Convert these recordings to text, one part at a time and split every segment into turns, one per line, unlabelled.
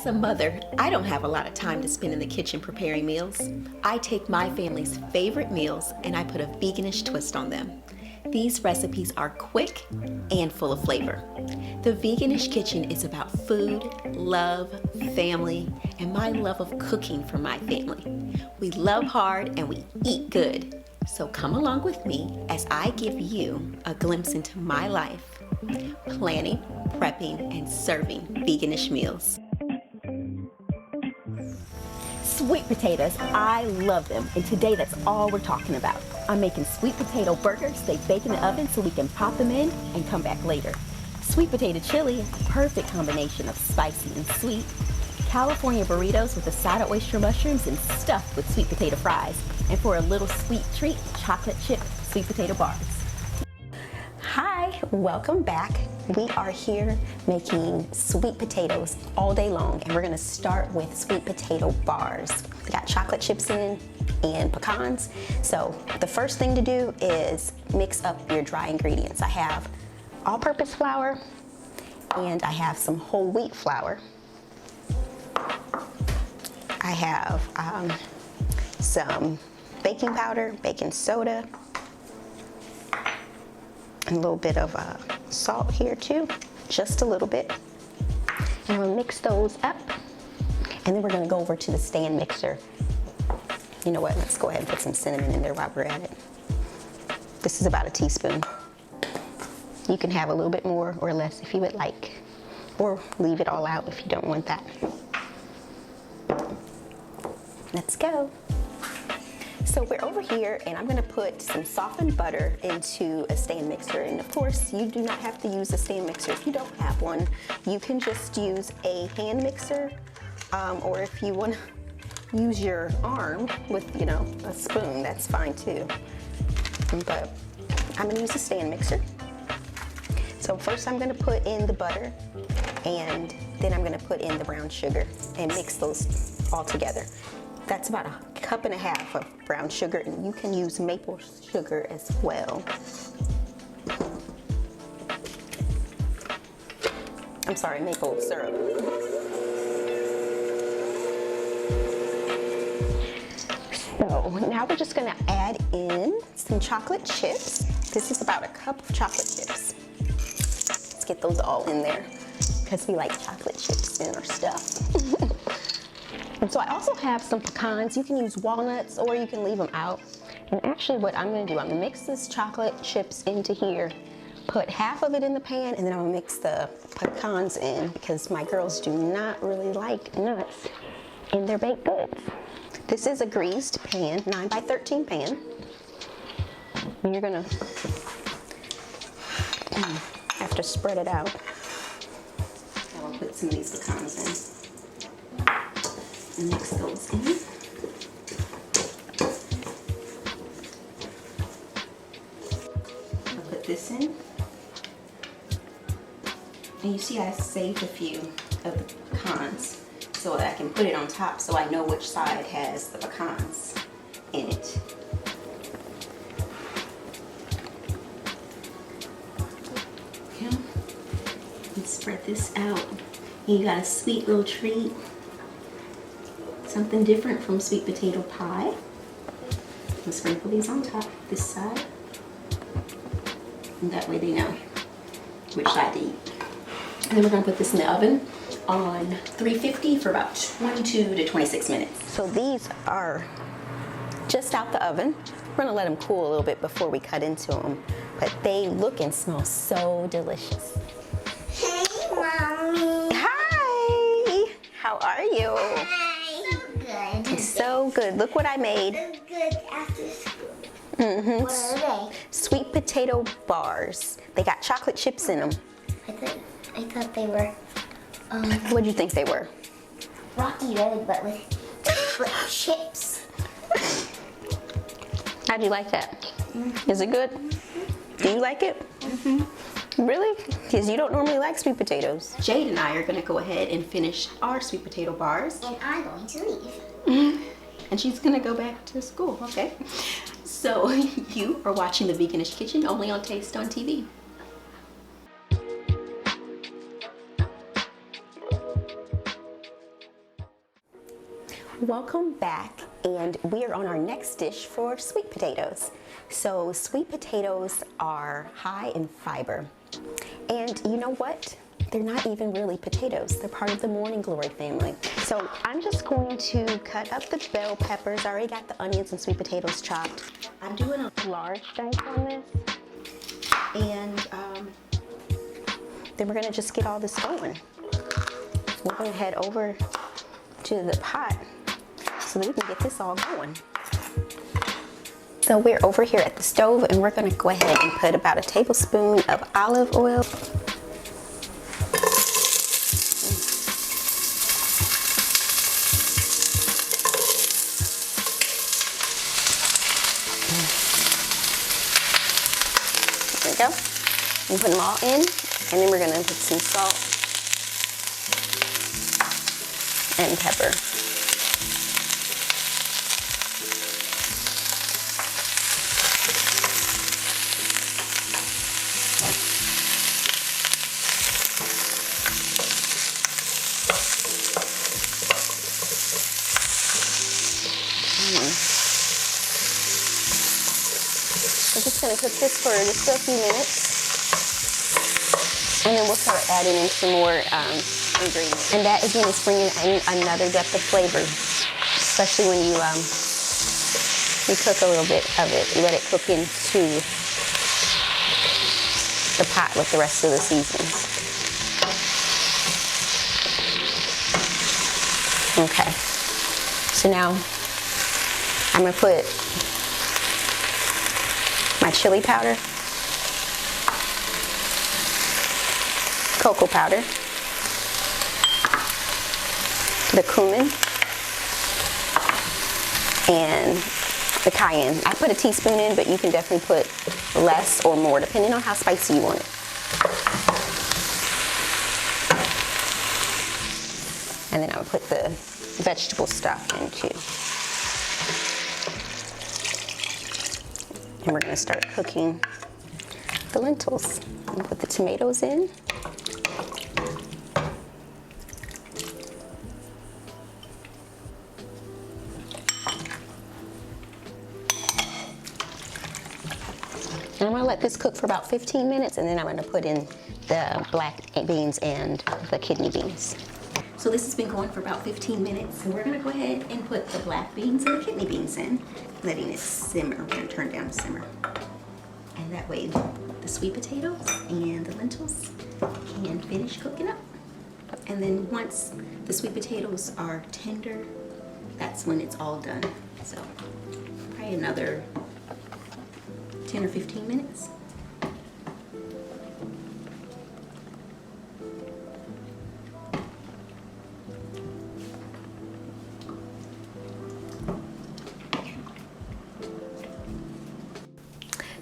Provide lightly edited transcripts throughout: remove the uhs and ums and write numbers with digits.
As a mother, I don't have a lot of time to spend in the kitchen preparing meals. I take my family's favorite meals and I put a veganish twist on them. These recipes are quick and full of flavor. The Veganish kitchen is about food, love, family, and my love of cooking for my family. We love hard and we eat good. So come along with me as I give you a glimpse into my life, planning, prepping, and serving Veganish meals. Sweet potatoes, I love them, and today that's all we're talking about. I'm making sweet potato burgers. They bake in the oven so we can pop them in and come back later. Sweet potato chili, a perfect combination of spicy and sweet. California burritos with a side of oyster mushrooms and stuffed with sweet potato fries. And for a little sweet treat, chocolate chip sweet potato bars. Hi, welcome back. We are here making sweet potatoes all day long, and we're gonna start with sweet potato bars. They got chocolate chips in and pecans. So the first thing to do is mix up your dry ingredients. I have all-purpose flour and I have some whole wheat flour. I have some baking powder, baking soda, and a little bit of salt here too, just a little bit. And we'll mix those up, and then we're gonna go over to the stand mixer. You know what, let's go ahead and put some cinnamon in there while we're at it. This is about a teaspoon. You can have a little bit more or less if you would like, or leave it all out if you don't want that. Let's go. So we're over here, and I'm gonna put some softened butter into a stand mixer. And of course, you do not have to use a stand mixer if you don't have one. You can just use a hand mixer, or if you wanna use your arm with, you know, a spoon, that's fine too. But I'm gonna use a stand mixer. So first I'm gonna put in the butter, and then I'm gonna put in the brown sugar and mix those all together. That's about a cup and a half of brown sugar, and you can use maple sugar as well. I'm sorry, maple syrup. So now we're just gonna add in some chocolate chips. This is about a cup of chocolate chips. Let's get those all in there because we like chocolate chips in our stuff. And so I also have some pecans. You can use walnuts or you can leave them out. And actually what I'm gonna do, I'm gonna mix this chocolate chips into here, put half of it in the pan, and then I'm gonna mix the pecans in because my girls do not really like nuts in their baked goods. This is a greased pan, 9x13 pan. And you're gonna have to spread it out. I'll put some of these pecans in. And mix those in. I'll put this in. And you see I saved a few of the pecans so that I can put it on top so I know which side has the pecans in it. Okay. And spread this out. And you got a sweet little treat. Something different from sweet potato pie. We'll sprinkle these on top, this side. And that way they know which side to eat. And then we're gonna put this in the oven on 350 for about 22 to 26 minutes. So these are just out the oven. We're gonna let them cool a little bit before we cut into them. But they look and smell so delicious.
Hey, Mommy.
Hi, how are you? So good. Look what I made.
Good after school.
Mm-hmm.
What are they?
Sweet potato bars. They got chocolate chips in them.
I thought they were
What did you think they were?
Rocky Road, but with chips.
How'd you like that? Is it good? Do you like it? Really? Because you don't normally like sweet potatoes. Jade and I are going to go ahead and finish our sweet potato bars.
And I'm going to leave.
And she's going to go back to school, okay? So you are watching the Veganish Kitchen only on Taste on TV. Welcome back, and we are on our next dish for sweet potatoes. So sweet potatoes are high in fiber, and you know what? They're not even really potatoes. They're part of the morning glory family. So I'm just going to cut up the bell peppers. I already got the onions and sweet potatoes chopped. I'm doing a large dice on this, and then we're gonna just get all this going. We're gonna head over to the pot so that we can get this all going. So we're over here at the stove, and we're gonna go ahead and put about a tablespoon of olive oil. There we go. And put them all in, and then we're gonna put some salt and pepper. We're just going to cook this for just a few minutes, and then we'll start adding in some more ingredients. And that again is bringing in another depth of flavor, especially when you cook a little bit of it. You let it cook into the pot with the rest of the seasonings. Okay, so now I'm going to put my chili powder, cocoa powder, the cumin, and the cayenne. I put a teaspoon in, but you can definitely put less or more depending on how spicy you want it. And then I would put the vegetable stock in too. And we're going to start cooking the lentils. I'll put the tomatoes in. And I'm going to let this cook for about 15 minutes, and then I'm going to put in the black beans and the kidney beans. So this has been going for about 15 minutes, and we're going to go ahead and put the black beans and the kidney beans in, letting it simmer. We're going to turn down to simmer. And that way the sweet potatoes and the lentils can finish cooking up. And then once the sweet potatoes are tender, that's when it's all done. So probably another 10 or 15 minutes.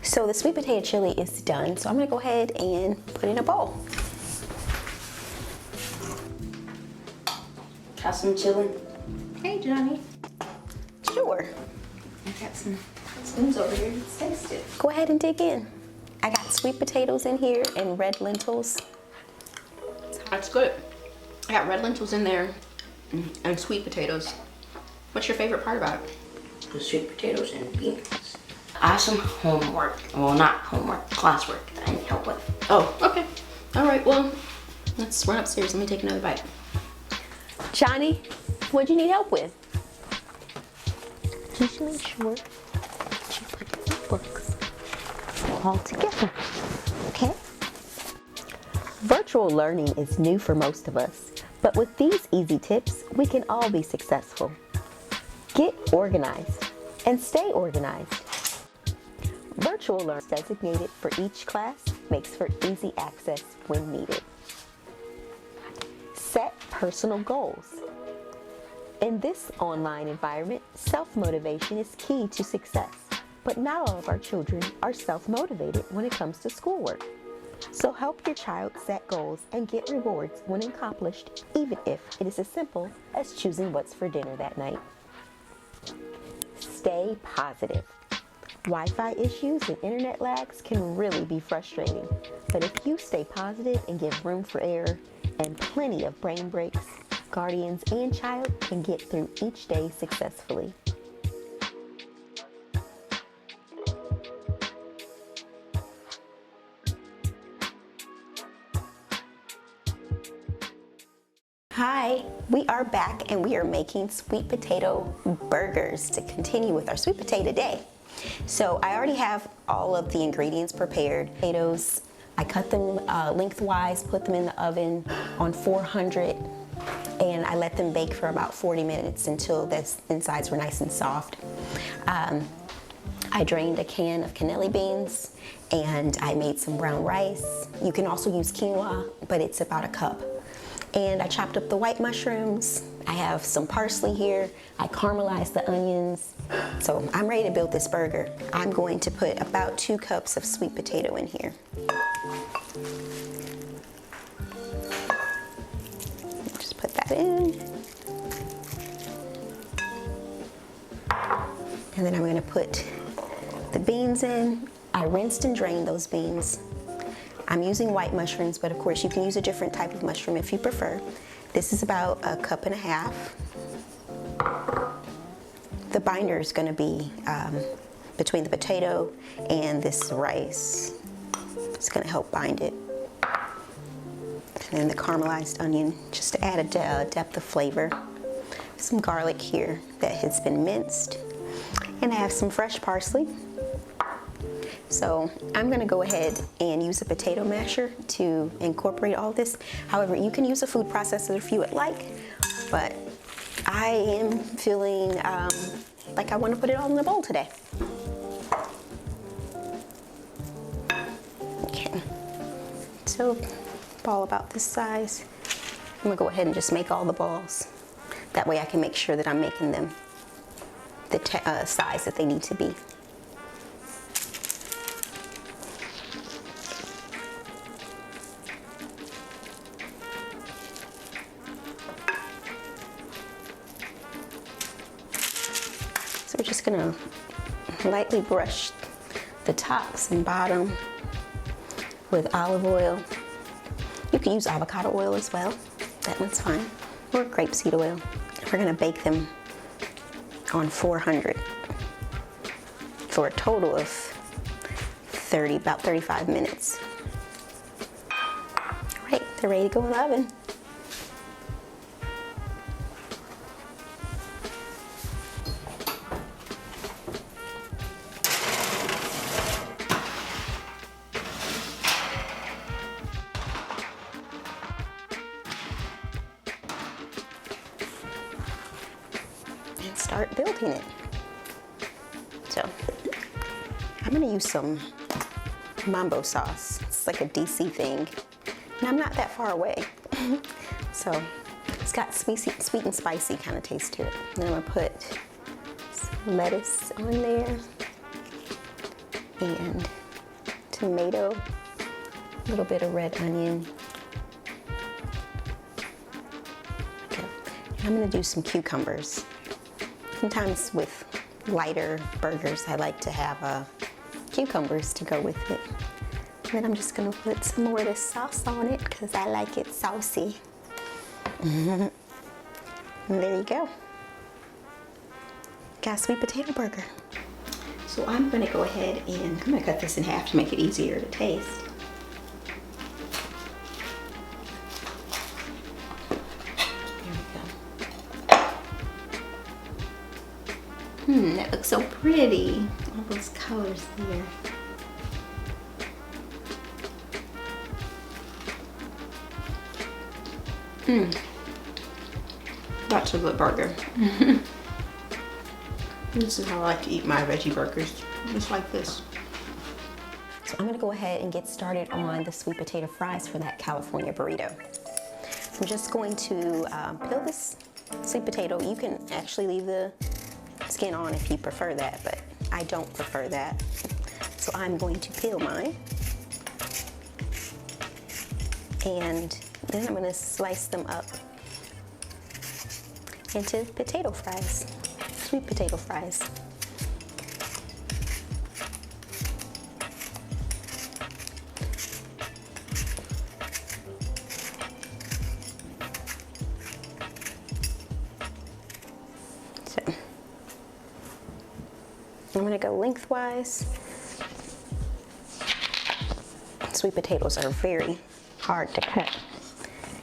So the sweet potato chili is done, so I'm gonna go ahead and put it in a bowl.
Got some chili?
Hey, Johnny. Sure. I got some spoons over here. Let's taste it. Go ahead and dig in. I got sweet potatoes in here and red lentils.
That's good. I got red lentils in there and sweet potatoes. What's your favorite part about it?
The sweet potatoes and beans. I have some homework. Well, not homework, classwork that I need help with.
Oh, okay. All right, well, let's run upstairs. Let me take another bite.
Johnny, what'd you need help with? Just make sure that you put your books all together, okay? Virtual learning is new for most of us, but with these easy tips, we can all be successful. Get organized and stay organized. Virtual learning designated for each class makes for easy access when needed. Set personal goals. In this online environment, self-motivation is key to success, but not all of our children are self-motivated when it comes to schoolwork. So help your child set goals and get rewards when accomplished, even if it is as simple as choosing what's for dinner that night. Stay positive. Wi-Fi issues and internet lags can really be frustrating, but if you stay positive and give room for error and plenty of brain breaks, guardians and child can get through each day successfully. Hi, we are back and we are making sweet potato burgers to continue with our sweet potato day. So I already have all of the ingredients prepared. Potatoes, I cut them lengthwise, put them in the oven on 400, and I let them bake for about 40 minutes until the insides were nice and soft. I drained a can of cannelli beans and I made some brown rice. You can also use quinoa, but it's about a cup. And I chopped up the white mushrooms. I have some parsley here. I caramelized the onions. So I'm ready to build this burger. I'm going to put about 2 cups of sweet potato in here. Just put that in. And then I'm gonna put the beans in. I rinsed and drained those beans. I'm using white mushrooms, but of course you can use a different type of mushroom if you prefer. This is about 1.5 cups. The binder is going to be between the potato and this rice. It's going to help bind it. And then the caramelized onion, just to add a depth of flavor. Some garlic here that has been minced. And I have some fresh parsley. So I'm gonna go ahead and use a potato masher to incorporate all this. However, you can use a food processor if you would like, but I am feeling like I want to put it all in a bowl today. Okay, so ball about this size. I'm gonna go ahead and just make all the balls. That way I can make sure that I'm making them the size that they need to be. So we're just gonna lightly brush the tops and bottom with olive oil. You can use avocado oil as well, that one's fine, or grapeseed oil. We're gonna bake them on 400 for a total of about 35 minutes. All right, they're ready to go in the oven. And start building it. So I'm gonna use some mambo sauce. It's like a DC thing, and I'm not that far away. So it's got sweet and spicy kind of taste to it. And I'm gonna put some lettuce on there and tomato, a little bit of red onion. Okay. And I'm gonna do some cucumbers. Sometimes with lighter burgers, I like to have cucumbers to go with it. And then I'm just gonna put some more of this sauce on it because I like it saucy. And there you go. Got a sweet potato burger.
So I'm gonna go ahead and I'm gonna cut this in half to make it easier to taste. That looks so pretty. All those colors there. That's a good burger. This is how I like to eat my veggie burgers, just like this.
So I'm gonna go ahead and get started on the sweet potato fries for that California burrito. I'm just going to peel this sweet potato. You can actually leave the skin on if you prefer that, but I don't prefer that. So I'm going to peel mine. And then I'm gonna slice them up into potato fries, sweet potato fries. I'm gonna go lengthwise. Sweet potatoes are very hard to cut,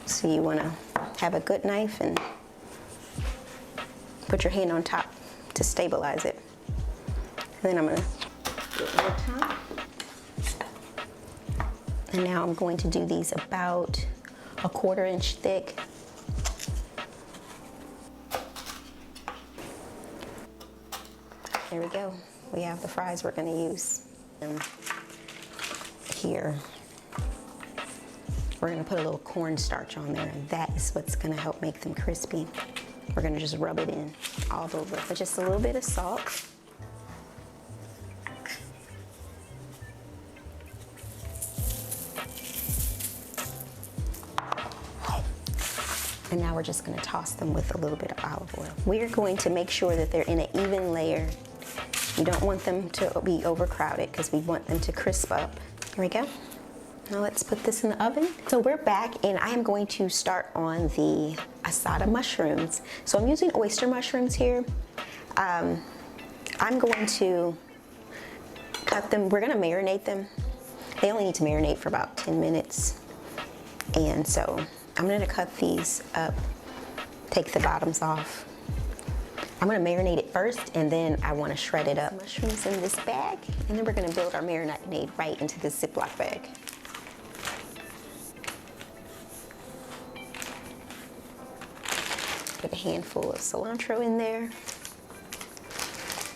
so you wanna have a good knife and put your hand on top to stabilize it. And then I'm gonna do it more time. And now I'm going to do these about a 1/4 inch thick. There we go. We have the fries we're gonna use. And here, we're gonna put a little cornstarch on there, and that is what's gonna help make them crispy. We're gonna just rub it in all over with just a little bit of salt. And now we're just gonna toss them with a little bit of olive oil. We're going to make sure that they're in an even layer. You don't want them to be overcrowded because we want them to crisp up. Here we go. Now let's put this in the oven. So we're back, and I am going to start on the asada mushrooms. So I'm using oyster mushrooms here. I'm going to cut them. We're gonna marinate them. They only need to marinate for about 10 minutes. And so I'm gonna cut these up, take the bottoms off. I'm gonna marinate it first, and then I wanna shred it up. Mushrooms in this bag, and then we're gonna build our marinade right into this Ziploc bag. Put a handful of cilantro in there.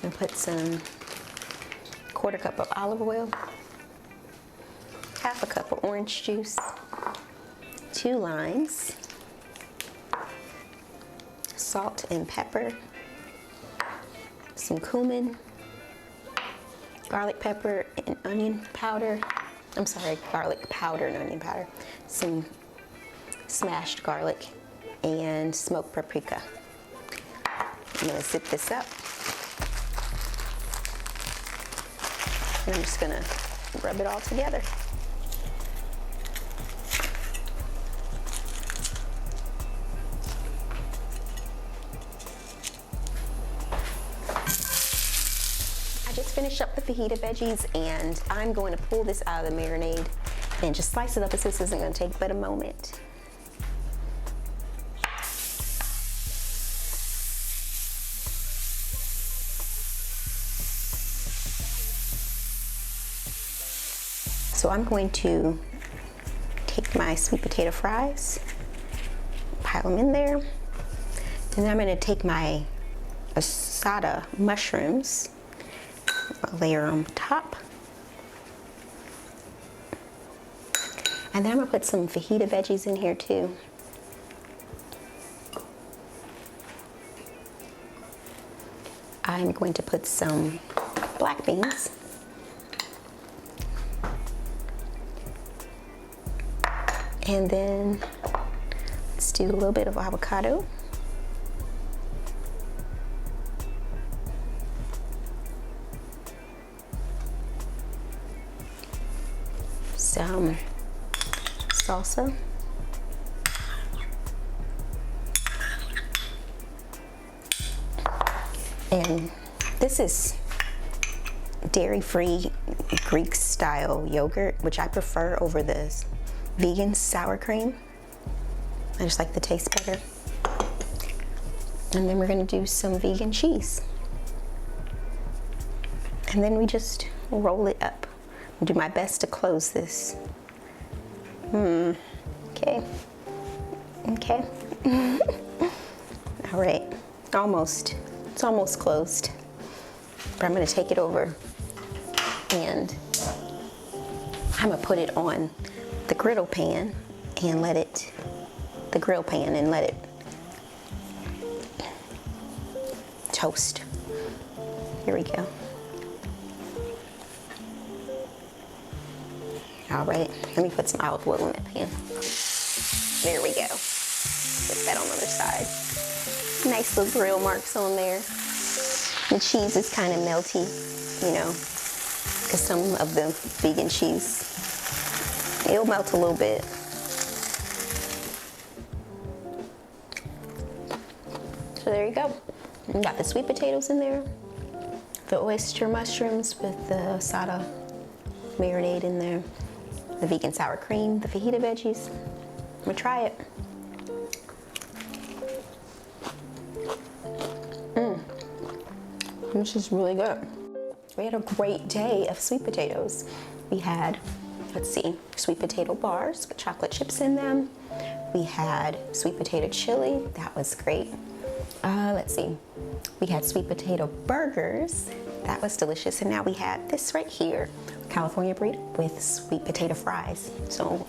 And put some 1/4 cup of olive oil, 1/2 cup of orange juice, 2 limes, salt and pepper, some cumin, garlic pepper and onion powder. I'm sorry, garlic powder and onion powder, some smashed garlic, and smoked paprika. I'm gonna zip this up. And I'm just gonna rub it all together. I just finished up the fajita veggies, and I'm going to pull this out of the marinade and just slice it up, as this isn't gonna take but a moment. So I'm going to take my sweet potato fries, pile them in there, and then I'm going to take my asada mushrooms, layer on top, and then I'm going to put some fajita veggies in here too. I'm going to put some black beans. And then let's do a little bit of avocado. Some salsa. And this is dairy-free Greek style yogurt, which I prefer over this vegan sour cream. I just like the taste better. And then we're gonna do some vegan cheese. And then we just roll it up. I'll do my best to close this. Okay. Okay. All right, almost. It's almost closed. But I'm gonna take it over, and I'm gonna put it on the griddle pan and let it toast. Here we go. All right, let me put some olive oil in that pan. There we go. Put that on the other side. Nice little grill marks on there. The cheese is kind of melty, you know, because some of the vegan cheese, it'll melt a little bit. So there you go. We got the sweet potatoes in there, the oyster mushrooms with the asada marinade in there, the vegan sour cream, the fajita veggies. I'm gonna try it. This is really good. We had a great day of sweet potatoes. We had, let's see, sweet potato bars with chocolate chips in them. We had sweet potato chili, that was great. Let's see, we had sweet potato burgers, that was delicious. And now we had this right here, California burrito with sweet potato fries. So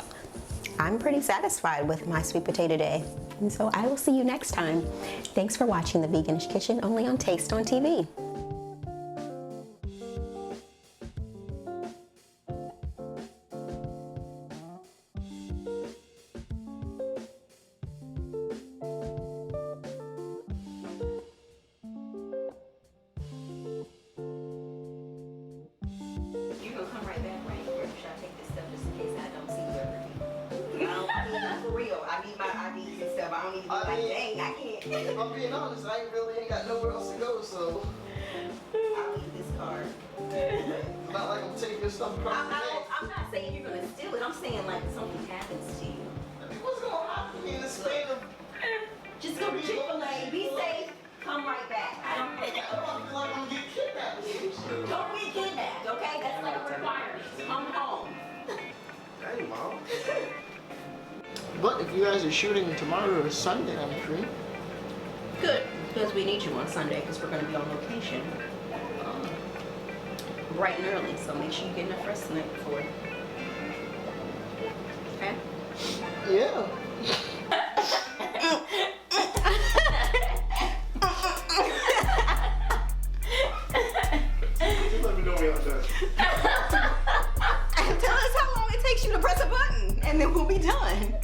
I'm pretty satisfied with my sweet potato day. And so I will see you next time. Thanks for watching The Veganish Kitchen, only on Taste on TV. You're gonna come right back, right? Or should I take this stuff just in case I don't see you ever again? For real, I need my IDs and stuff. I don't need to be like, dang, I can't.
If I'm being honest, I ain't got nowhere else to go, so
I'll leave this card.
it's not like I'm taking your stuff across the day.
I'm not saying you're gonna steal it. I'm saying like something happens to you.
I mean, what's gonna happen to me in the span of...
Just go to Chick-fil-A, be safe, come right back. I don't
I feel like I'm gonna get kidnapped.
Don't be kidnapped, okay? That's like a requirement. Come home.
Hey, Mom. But if you guys are shooting tomorrow or Sunday, I'm free.
Good, because we need you on Sunday because we're going to be on location bright and early. So make sure you get enough rest tonight before. Okay?
Yeah. Just let me know when y'all done.
Tell us how long it takes you to press a button and then we'll be done.